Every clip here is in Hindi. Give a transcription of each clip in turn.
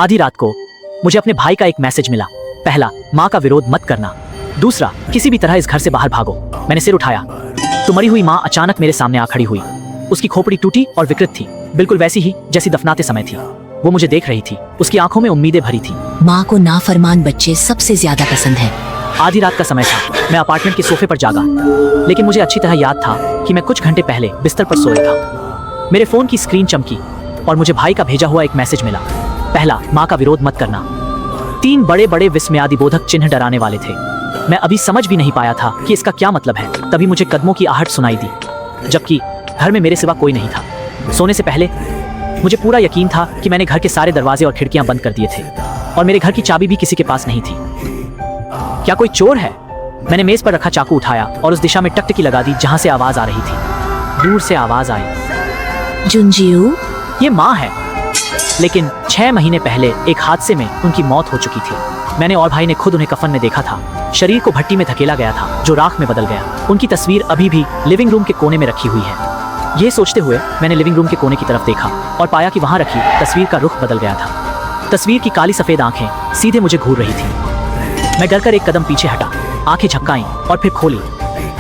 आधी रात को मुझे अपने भाई का एक मैसेज मिला। पहला, माँ का विरोध मत करना। दूसरा, किसी भी तरह इस घर से बाहर भागो। मैंने सिर उठाया तो मरी हुई माँ अचानक मेरे सामने आ खड़ी हुई। उसकी खोपड़ी टूटी और विकृत थी, बिल्कुल वैसी ही जैसी दफनाते समय थी। वो मुझे देख रही थी, उसकी आंखों में उम्मीदें भरी थी। माँ को नाफरमान बच्चे सबसे ज्यादा पसंद है। आधी रात का समय था। मैं अपार्टमेंट के सोफे पर जागा, लेकिन मुझे अच्छी तरह याद था कि मैं कुछ घंटे पहले बिस्तर पर सोया था। मेरे फोन की स्क्रीन चमकी और मुझे भाई का भेजा हुआ एक मैसेज मिला। पहला, माँ का विरोध मत करना। 3 बड़े बड़े विस्मयादिबोधक चिन्ह डराने वाले थे। मैं अभी समझ भी नहीं पाया था कि इसका क्या मतलब है। तभी मुझे कदमों की आहट सुनाई दी, जबकि घर में मेरे सिवा कोई नहीं था। सोने से पहले मुझे पूरा यकीन था कि मैंने घर के सारे दरवाजे और खिड़कियां बंद कर दिए थे और मेरे घर की चाबी भी किसी के पास नहीं थी। क्या कोई चोर है? मैंने मेज पर रखा चाकू उठाया और उस दिशा में टकटकी लगा दी जहां से आवाज आ रही थी। दूर से आवाज आई, जुंजियू, ये माँ है। लेकिन 6 महीने पहले एक हादसे में उनकी मौत हो चुकी थी। मैंने और भाई ने खुद उन्हें कफन में देखा था। शरीर को भट्टी में धकेला गया था जो राख में बदल गया। उनकी तस्वीर अभी भी लिविंग रूम के कोने में रखी हुई है। ये सोचते हुए मैंने लिविंग रूम के कोने की तरफ देखा और पाया कि वहां रखी तस्वीर का रुख बदल गया था। तस्वीर की काली सफेद आंखें सीधे मुझे घूर रही थी। मैं डरकर एक कदम पीछे हटा, आंखें झपकाईं और फिर खोली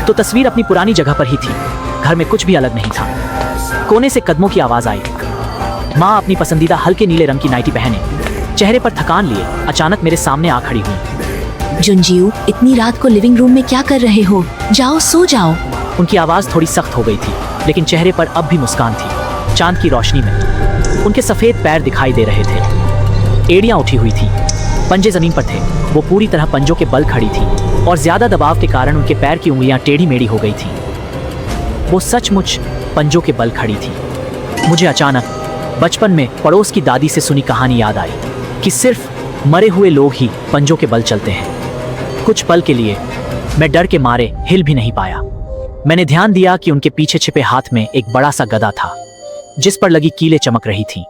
तो तस्वीर अपनी पुरानी जगह पर ही थी। घर में कुछ भी अलग नहीं था। कोने से कदमों की आवाज आई। माँ अपनी पसंदीदा हल्के नीले रंग की नाइटी पहने, चेहरे पर थकान लिए अचानक मेरे सामने आ खड़ी हुई। जुंजियू, इतनी रात को लिविंग रूम में क्या कर रहे हो? जाओ सो जाओ। उनकी आवाज थोड़ी सख्त हो गई थी, लेकिन चेहरे पर अब भी मुस्कान थी। चांद की रोशनी में उनके सफेद पैर दिखाई दे रहे थे। एड़ियां उठी हुई थी, पंजे जमीन पर थे। वो पूरी तरह पंजों के बल खड़ी थी और ज्यादा दबाव के कारण उनके पैर की उंगलियां टेढ़ी मेढ़ी हो गई थी। वो सचमुच पंजों के बल खड़ी थी। मुझे अचानक बचपन में पड़ोस की दादी से सुनी कहानी याद आई कि सिर्फ मरे हुए लोग ही पंजों के बल चलते हैं। कुछ पल के लिए मैं डर के मारे हिल भी नहीं पाया। मैंने ध्यान दिया कि उनके पीछे छिपे हाथ में एक बड़ा सा गदा था जिस पर लगी कीलें चमक रही थीं।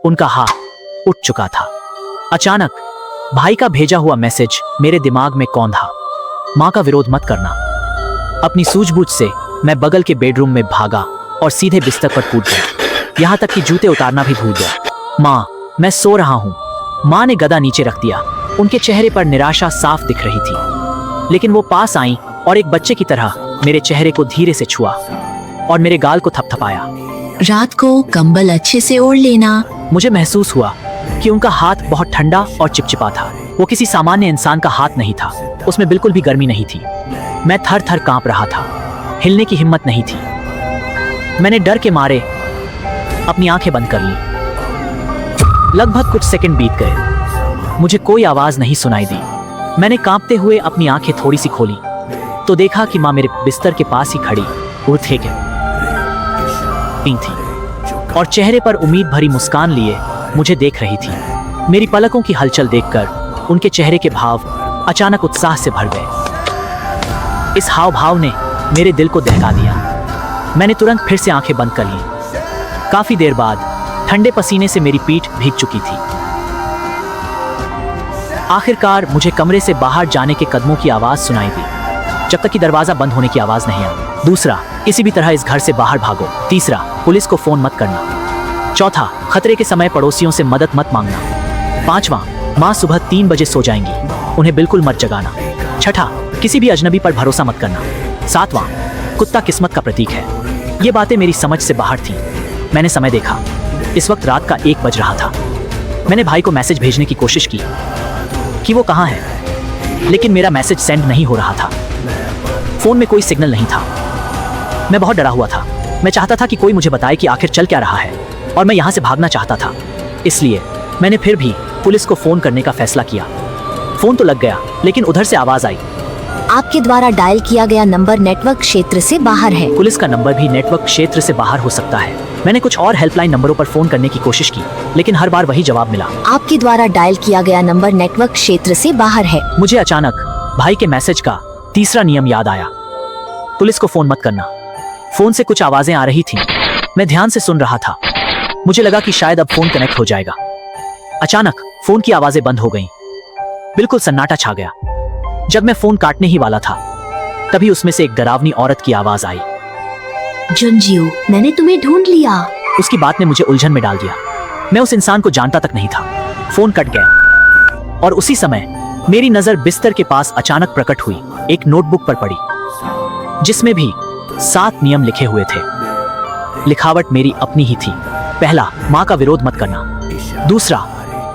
उनका हाथ उठ चुका था। अचानक भाई का भेजा हुआ मैसेज मेरे दिमाग में कौंधा। माँ का विरोध मत करना। अपनी सूझबूझ से मैं बगल के बेडरूम में भागा और सीधे बिस्तर पर कूद गया, यहाँ तक कि जूते उतारना भी भूल गया। माँ, मैं सो रहा हूँ। माँ ने गदा नीचे रख दिया। उनके चेहरे पर निराशा साफ दिख रही थी, लेकिन वो पास आई और एक बच्चे की तरह मेरे चेहरे को धीरे से छुआ और मेरे गाल को थपथपाया। रात को कंबल अच्छे से ओढ़ लेना। मुझे महसूस हुआ कि उनका हाथ बहुत ठंडा और चिपचिपा था। वो किसी सामान्य इंसान का हाथ नहीं था, उसमें बिल्कुल भी गर्मी नहीं थी। मैं थर थर कांप रहा था, हिलने की हिम्मत नहीं थी। मैंने डर के मारे अपनी आंखें बंद कर ली। लगभग कुछ सेकंड बीत गए, मुझे कोई आवाज नहीं सुनाई दी। मैंने कांपते हुए अपनी आंखें थोड़ी सी खोली तो देखा कि माँ मेरे बिस्तर के पास ही खड़ी उठे के थी और चेहरे पर उम्मीद भरी मुस्कान लिए मुझे देख रही थी। मेरी पलकों की हलचल देखकर उनके चेहरे के भाव अचानक उत्साह से भर गए। इस हाव भाव ने मेरे दिल को दहका दिया। मैंने तुरंत फिर से आंखें बंद कर लीं। काफी देर बाद ठंडे पसीने से मेरी पीठ भीग चुकी थी। आखिरकार मुझे कमरे से बाहर जाने के कदमों की आवाज सुनाई दी, जब तक कि दरवाजा बंद होने की आवाज नहीं आई। दूसरा, किसी भी तरह इस घर से बाहर भागो। तीसरा, पुलिस को फोन मत करना। चौथा, खतरे के समय पड़ोसियों से मदद मत मांगना। पांचवा, माँ सुबह 3 बजे सो जाएंगी, उन्हें बिल्कुल मत जगाना। छठा, किसी भी अजनबी पर भरोसा मत करना। सातवां, कुत्ता किस्मत का प्रतीक है। ये बातें मेरी समझ से बाहर थीं। मैंने समय देखा, इस वक्त रात का 1 बज रहा था। मैंने भाई को मैसेज भेजने की कोशिश की कि वो कहाँ है, लेकिन मेरा मैसेज सेंड नहीं हो रहा था। फोन में कोई सिग्नल नहीं था। मैं बहुत डरा हुआ था। मैं चाहता था कि कोई मुझे बताए कि आखिर चल क्या रहा है, और मैं यहाँ से भागना चाहता था। इसलिए मैंने फिर भी पुलिस को फोन करने का फैसला किया। फोन तो लग गया, लेकिन उधर से आवाज आई, आपके द्वारा डायल किया गया नंबर नेटवर्क क्षेत्र से बाहर है। पुलिस का नंबर भी नेटवर्क क्षेत्र से बाहर हो सकता है। मैंने कुछ और हेल्पलाइन नंबरों पर फोन करने की कोशिश की, लेकिन हर बार वही जवाब मिला, आपके द्वारा डायल किया गया नंबर नेटवर्क क्षेत्र से बाहर है। मुझे अचानक भाई के मैसेज का तीसरा नियम याद आया, पुलिस को फोन मत करना। फोन से कुछ आवाजें आ रही थीं। मैं ध्यान से सुन रहा था। मुझे लगा कि शायद अब फोन कनेक्ट हो जाएगा। अचानक फोन की आवाजें बंद हो गईं। बिल्कुल सन्नाटा छा गया। जब मैं फोन काटने ही वाला था, तभी उसमें से एक डरावनी औरत की आवाज आई, जुंजियू, मैंने तुम्हें ढूंढ लिया। उसकी बात ने मुझे उलझन में डाल दिया। मैं उस इंसान को जानता तक नहीं था। फोन कट गया और उसी समय मेरी नजर बिस्तर के पास अचानक प्रकट हुई एक नोटबुक पर पड़ी, जिसमें भी 7 नियम लिखे हुए थे। लिखावट मेरी अपनी ही थी। पहला, माँ का विरोध मत करना। दूसरा,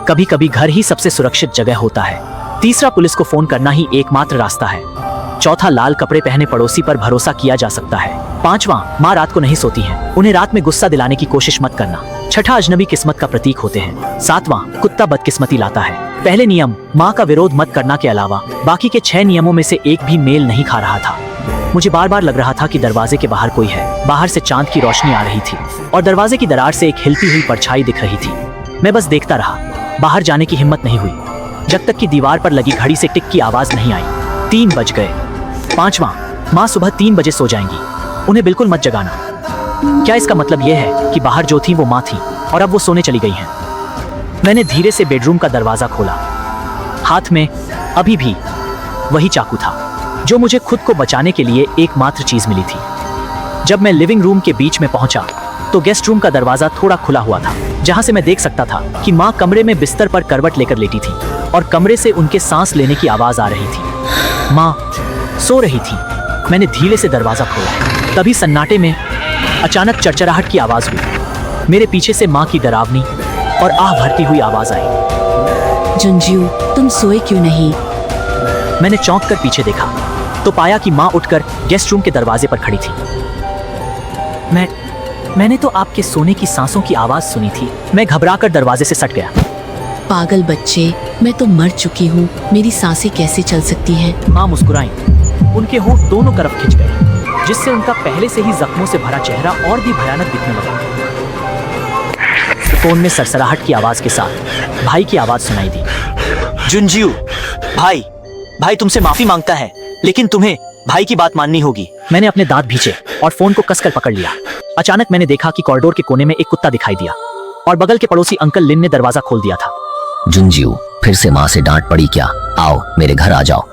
कभी कभी घर ही सबसे सुरक्षित जगह होता है। तीसरा, पुलिस को फोन करना ही एकमात्र रास्ता है। चौथा, लाल कपड़े पहने पड़ोसी पर भरोसा किया जा सकता है। पांचवा, माँ रात को नहीं सोती हैं, उन्हें रात में गुस्सा दिलाने की कोशिश मत करना। छठा, अजनबी किस्मत का प्रतीक होते हैं। सातवां, कुत्ता बदकिस्मती लाता है। पहले नियम माँ का विरोध मत करना के अलावा बाकी के 6 नियमों में से एक भी मेल नहीं खा रहा था। मुझे बार बार लग रहा था कि दरवाजे के बाहर कोई है। बाहर से चांद की रोशनी आ रही थी और दरवाजे की दरार से एक हिलती हुई परछाई दिख रही थी। मैं बस देखता रहा। बाहर जाने की हिम्मत नहीं हुई जब तक कि दीवार पर लगी घड़ी से टिक की आवाज नहीं आई। 3 बज गए। पांचवा, माँ सुबह 3 बजे सो जाएंगी, उन्हें बिल्कुल मत जगाना। क्या इसका मतलब यह है कि बाहर जो थी वो माँ थी और अब वो सोने चली गई हैं? मैंने धीरे से बेडरूम का दरवाजा खोला। हाथ में अभी भी वही चाकू था जो मुझे खुद को बचाने के लिए एकमात्र चीज मिली थी। जब मैं लिविंग रूम के बीच में पहुंचा तो गेस्ट रूम का दरवाजा थोड़ा खुला हुआ था, जहां से मैं देख सकता था कि माँ कमरे में बिस्तर पर करवट लेकर लेटी थी और कमरे से उनके सांस लेने की आवाज आ रही थी। माँ सो रही थी। मैंने धीरे से दरवाजा खोला। तभी सन्नाटे में अचानक चरचराहट की आवाज हुई। मेरे पीछे से माँ की डरावनी और आह भरती हुई आवाज आई। जुंजियो, तुम सोए क्यों नहीं? मैंने चौंक कर पीछे देखा तो पाया कि माँ उठकर गेस्ट रूम के दरवाजे पर खड़ी थी। मैंने तो आपके सोने की सांसों की आवाज सुनी थी। मैं घबराकर दरवाजे से सट गया। पागल बच्चे, मैं तो मर चुकी हूँ, मेरी सांसें कैसे चल सकती हैं? माँ मुस्कुराई। उनके होंठ दोनों तरफ खिंच गए, जिससे उनका पहले से ही जख्मों से भरा चेहरा और भी भयानक दिखने लगा। फोन में सरसराहट की आवाज के साथ भाई की आवाज सुनाई दी। जुंजियो, भाई तुमसे माफी मांगता है, लेकिन तुम्हें भाई की बात माननी होगी। मैंने अपने दांत भींचे और फोन को कसकर पकड़ लिया। अचानक मैंने देखा कि कॉरिडोर के कोने में एक कुत्ता दिखाई दिया और बगल के पड़ोसी अंकल लिन ने दरवाजा खोल दिया था। जुंजियो, फिर से माँ से डांट पड़ी क्या? आओ मेरे घर आ जाओ।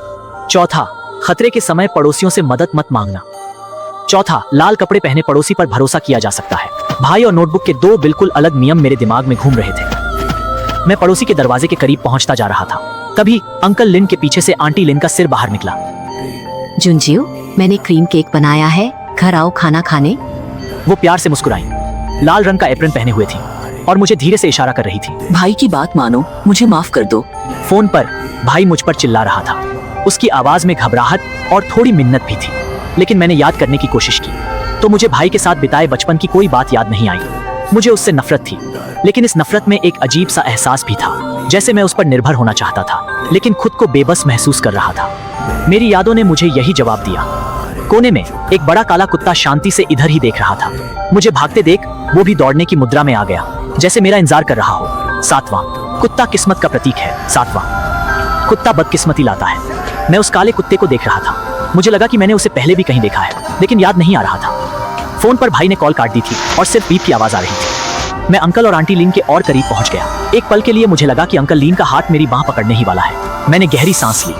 चौथा, खतरे के समय पड़ोसियों से मदद मत मांगना। चौथा, लाल कपड़े पहने पड़ोसी पर भरोसा किया जा सकता है। भाई और नोटबुक के 2 बिल्कुल अलग नियम मेरे दिमाग में घूम रहे थे। मैं पड़ोसी के दरवाजे के करीब पहुंचता जा रहा था। तभी अंकल लिन के पीछे से आंटी लिन का सिर बाहर निकला। जुंजियो, मैंने क्रीम केक बनाया है, घर आओ खाना खाने। वो प्यार से मुस्कुराई, लाल रंग का एप्रन पहने हुए थी और मुझे धीरे से इशारा कर रही थी। भाई की बात मानो, मुझे माफ कर दो। फोन पर भाई मुझ पर चिल्ला रहा था। उसकी आवाज में घबराहट और थोड़ी मिन्नत भी थी, लेकिन मैंने याद करने की कोशिश की तो मुझे भाई के साथ बिताए बचपन की कोई बात याद नहीं आई। मुझे उससे नफरत थी, लेकिन इस नफरत में एक अजीब सा एहसास भी था, जैसे मैं उस पर निर्भर होना चाहता था, लेकिन खुद को बेबस महसूस कर रहा था। मेरी यादों ने मुझे यही जवाब दिया। कोने में एक बड़ा काला कुत्ता शांति से इधर ही देख रहा था। मुझे भागते देख वो भी दौड़ने की मुद्रा में आ गया, जैसे मेरा इंतजार कर रहा हो। 7वां, कुत्ता किस्मत का प्रतीक है। 7वां, कुत्ता बदकिस्मती लाता है। मैं उस काले कुत्ते को देख रहा था। मुझे लगा कि मैंने उसे पहले भी कहीं देखा है, लेकिन याद नहीं आ रहा था। फोन पर भाई ने कॉल काट दी थी और सिर्फ बीप की आवाज आ रही थी। मैं अंकल और आंटी लीन के और करीब पहुंच गया। एक पल के लिए मुझे लगा कि अंकल लीन का हाथ मेरी बांह पकड़ने ही वाला है। मैंने गहरी सांस ली।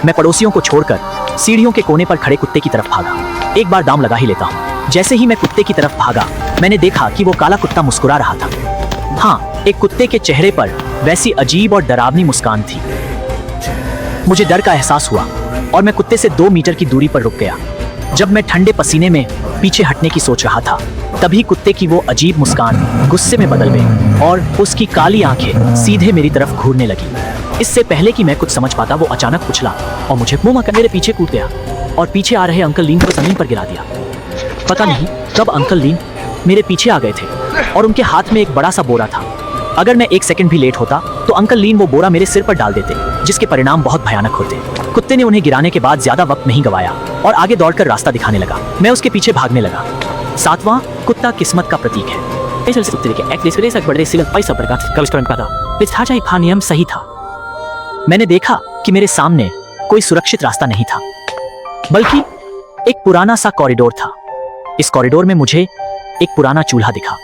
मैं पड़ोसियों को छोड़कर सीढ़ियों के कोने पर खड़े कुत्ते की तरफ भागा। एक बार दाम लगा ही लेता हूँ। जैसे ही मैं कुत्ते की तरफ भागा, मैंने देखा कि वो काला कुत्ता मुस्कुरा रहा था। हाँ, एक कुत्ते के चेहरे पर वैसी अजीब और डरावनी मुस्कान थी। मुझे डर का एहसास हुआ और मैं कुत्ते से 2 मीटर की दूरी पर रुक गया। जब मैं ठंडे पसीने में पीछे हटने की सोच रहा था, तभी कुत्ते की वो अजीब मुस्कान गुस्से में बदल गई और उसकी काली आंखें सीधे मेरी तरफ घूरने लगी। इससे पहले कि मैं कुछ समझ पाता, वो अचानक उछला और मुझे मुंह कर मेरे पीछे कूद गया और पीछे आ रहे अंकल लीन को जमीन पर गिरा दिया। पता नहीं कब अंकल लीन मेरे पीछे आ गए थे और उनके हाथ में एक बड़ा सा बोरा था। अगर मैं 1 सेकंड भी लेट होता तो अंकल लीन वो बोरा मेरे सिर पर डाल देते, जिसके परिणाम बहुत भयानक होते। कुत्ते ने उन्हें गिराने के बाद ज्यादा वक्त नहीं गवाया और आगे दौड़कर रास्ता दिखाने लगा। मैं उसके पीछे भागने लगा। 7वां, कुत्ता किस्मत का प्रतीक है। नियम सही था। मैंने देखा कि मेरे सामने कोई सुरक्षित रास्ता नहीं था, बल्कि एक पुराना सा कॉरिडोर था। इस कॉरिडोर में मुझे एक पुराना चूल्हा दिखा।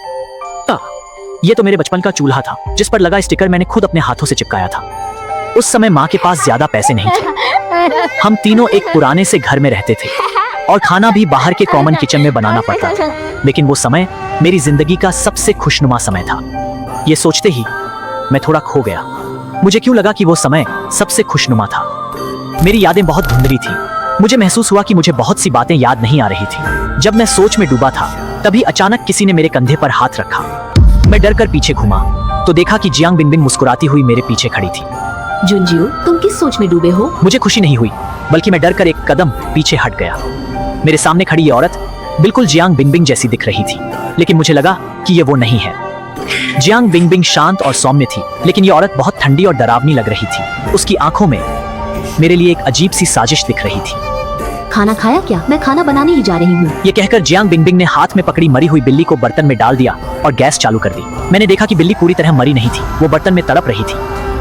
ये तो मेरे बचपन का चूल्हा था, जिस पर लगा स्टिकर मैंने खुद अपने हाथों से चिपकाया था। उस समय माँ के पास ज्यादा पैसे नहीं थे। हम तीनों एक पुराने से घर में रहते थे और खाना भी बाहर के कॉमन किचन में बनाना पड़ता था। लेकिन वो समय मेरी जिंदगी का सबसे खुशनुमा समय था। ये सोचते ही मैं थोड़ा खो गया। मुझे क्यों लगा कि वो समय सबसे खुशनुमा था। मेरी यादें बहुत धुंधली थी। मुझे महसूस हुआ कि मुझे बहुत सी बातें याद नहीं आ रही थी। जब मैं सोच में डूबा था तभी अचानक किसी ने मेरे कंधे पर हाथ रखा। मैं डर कर पीछे घूमा तो देखा कि जियांग बिंगबिंग मुस्कुराती हुई मेरे पीछे खड़ी थी। जुनजियो, तुम किस सोच में डूबे हो? मुझे खुशी नहीं हुई, बल्कि मैं डर कर एक कदम पीछे हट गया। मेरे सामने खड़ी ये औरत बिल्कुल जियांग बिंगबिंग जैसी दिख रही थी, लेकिन मुझे लगा कि ये वो नहीं है। जियांग बिंगबिंग शांत और सौम्य थी, लेकिन ये औरत बहुत ठंडी और डरावनी लग रही थी। उसकी आंखों में मेरे लिए एक अजीब सी साजिश दिख रही थी। खाना खाया क्या? मैं खाना बनाने ही जा रही हूँ। ये कहकर जियांग बिंगबिंग ने हाथ में पकड़ी मरी हुई बिल्ली को बर्तन में डाल दिया और गैस चालू कर दी। मैंने देखा कि बिल्ली पूरी तरह मरी नहीं थी, वो बर्तन में तड़प रही थी।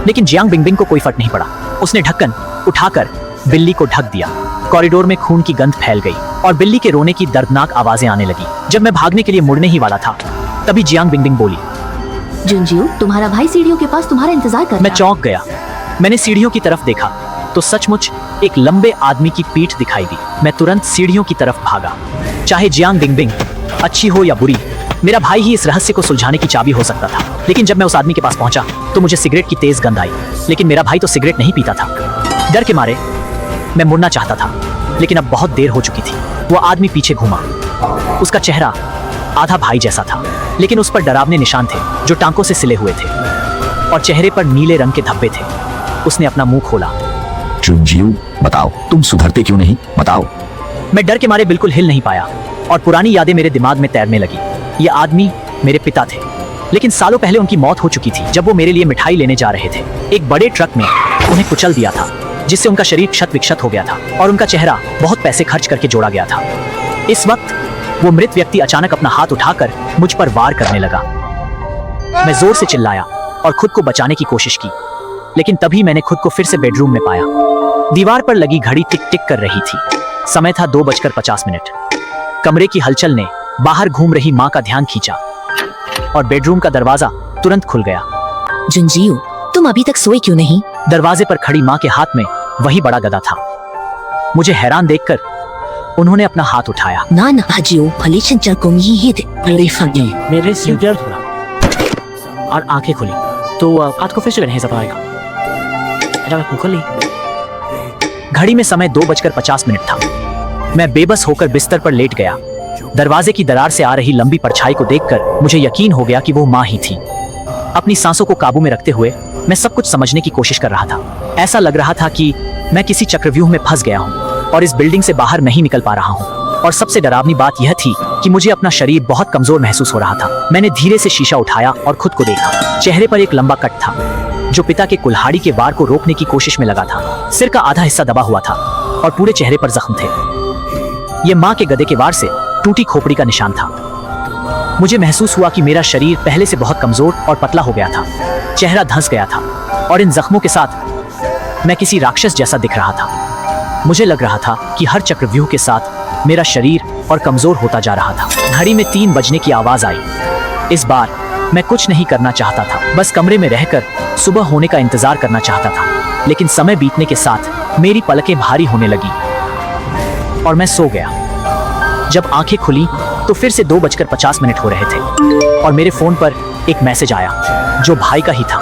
लेकिन जियांग बिंगबिंग को कोई फर्क नहीं पड़ा। उसने ढक्कन उठाकर बिल्ली को ढक दिया। कॉरिडोर में खून की गंध फैल गई और बिल्ली के रोने की दर्दनाक आवाजें आने लगी। जब मैं भागने के लिए मुड़ने ही वाला था तभी जियांग बिंगबिंग बोली, जुनजियो, तुम्हारा भाई सीढ़ियों के पास तुम्हारा इंतजार कर रहा है। मैं चौंक गया। मैंने सीढ़ियों की तरफ देखा तो सचमुच एक लंबे आदमी की पीठ दिखाई दी। मैं तुरंत सीढ़ियों की तरफ भागा। चाहे जियांग बिंगबिंग अच्छी हो या बुरी, मेरा भाई ही इस रहस्य को सुलझाने की चाबी हो सकता था। लेकिन जब मैं उस आदमी के पास पहुंचा तो मुझे सिगरेट की तेज गंध आई। लेकिन मेरा भाई तो सिगरेट नहीं पीता था। डर के मारे मैं मुड़ना चाहता था, लेकिन अब बहुत देर हो चुकी थी। वो आदमी पीछे घूमा। उसका चेहरा आधा भाई जैसा था, लेकिन उस पर डरावने निशान थे जो टांकों से सिले हुए थे और चेहरे पर नीले रंग के धब्बे थे। उसने अपना मुंह खोला। जुनजियो, बताओ तुम सुधरते क्यों नहीं? बताओ। मैं डर के मारे बिल्कुल हिल नहीं पाया और पुरानी यादें मेरे दिमाग में तैरने लगी। ये आदमी मेरे पिता थे, लेकिन सालों पहले उनकी मौत हो चुकी थी जब वो मेरे लिए मिठाई लेने जा रहे थे। एक बड़े ट्रक में उन्हें कुचल दिया था, जिससे उनका शरीर क्षत विक्षत हो गया था और उनका चेहरा बहुत पैसे खर्च करके जोड़ा गया था। इस वक्त वो मृत व्यक्ति अचानक अपना हाथ उठाकर मुझ पर वार करने लगा। मैं जोर से चिल्लाया और खुद को बचाने की कोशिश की, लेकिन तभी मैंने खुद को फिर से बेडरूम में पाया। दीवार पर लगी घड़ी टिक टिक कर रही थी। समय था 2:50। कमरे की हलचल ने बाहर घूम रही माँ का ध्यान खींचा और बेडरूम का दरवाजा तुरंत खुल गया। जुनजियो, तुम अभी तक सोए क्यों नहीं? दरवाजे पर खड़ी माँ के हाथ में वही बड़ा गदा था। मुझे हैरान देखकर उन्होंने अपना हाथ उठाया। ना ना हाजियो, भले चंचल को ही थे। मेरे सिर दर्द हो रहा और आंखें खुली तो आज को फिर से नहीं सक पाएगा। घड़ी में समय 2:50 था। मैं बेबस होकर बिस्तर पर लेट गया। दरवाजे की दरार से आ रही लंबी परछाई को देखकर मुझे यकीन हो गया कि वो माँ ही थी। अपनी सांसों को काबू में रखते हुए मैं सब कुछ समझने की कोशिश कर रहा था। ऐसा लग रहा था कि मैं किसी चक्रव्यूह में फंस गया हूँ और इस बिल्डिंग से बाहर नहीं निकल पा रहा हूँ। और सबसे डरावनी बात यह थी कि मुझे अपना शरीर बहुत कमजोर महसूस हो रहा था। मैंने धीरे से शीशा उठाया और खुद को देखा। चेहरे पर एक लंबा कट था जो पिता के कुल्हाड़ी के वार को रोकने की कोशिश में लगा था। सिर का आधा हिस्सा दबा हुआ था और पूरे चेहरे पर जख्म थे। यह माँ के गदे के वार से टूटी खोपड़ी का निशान था। मुझे महसूस हुआ कि मेरा शरीर पहले से बहुत कमजोर और पतला हो गया था। चेहरा धंस गया था और इन जख्मों के साथ मैं किसी राक्षस जैसा दिख रहा था। मुझे लग रहा था कि हर चक्रव्यूह के साथ मेरा शरीर और कमजोर होता जा रहा था। घड़ी में 3 बजने की आवाज आई। इस बार मैं कुछ नहीं करना चाहता था, बस कमरे में रहकर सुबह होने का इंतजार करना चाहता था। लेकिन समय बीतने के साथ मेरी पलकें भारी होने लगी और मैं सो गया। जब आंखें खुली तो फिर से 2:50 हो रहे थे और मेरे फोन पर एक मैसेज आया जो भाई का ही था।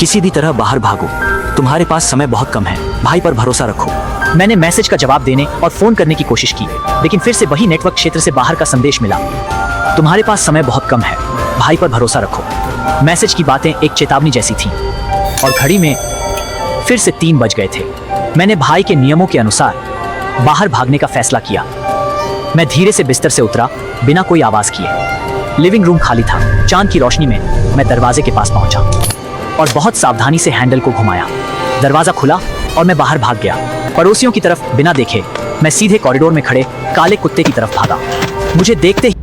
किसी भी तरह बाहर भागो, तुम्हारे पास समय बहुत कम है, भाई पर भरोसा रखो। मैंने मैसेज का जवाब देने और फोन करने की कोशिश की, लेकिन फिर से वही नेटवर्क क्षेत्र से बाहर का संदेश मिला। तुम्हारे पास समय बहुत कम है, भाई पर भरोसा रखो। मैसेज की बातें एक चेतावनी जैसी थी और घड़ी में फिर से 3 बज गए थे। मैंने भाई के नियमों के अनुसार बाहर भागने का फैसला किया। मैं धीरे से बिस्तर से उतरा बिना कोई आवाज किए। लिविंग रूम खाली था। चांद की रोशनी में मैं दरवाजे के पास पहुंचा और बहुत सावधानी से हैंडल को घुमाया। दरवाजा खुला और मैं बाहर भाग गया। पड़ोसियों की तरफ बिना देखे मैं सीधे कॉरिडोर में खड़े काले कुत्ते की तरफ भागा। मुझे देखते ही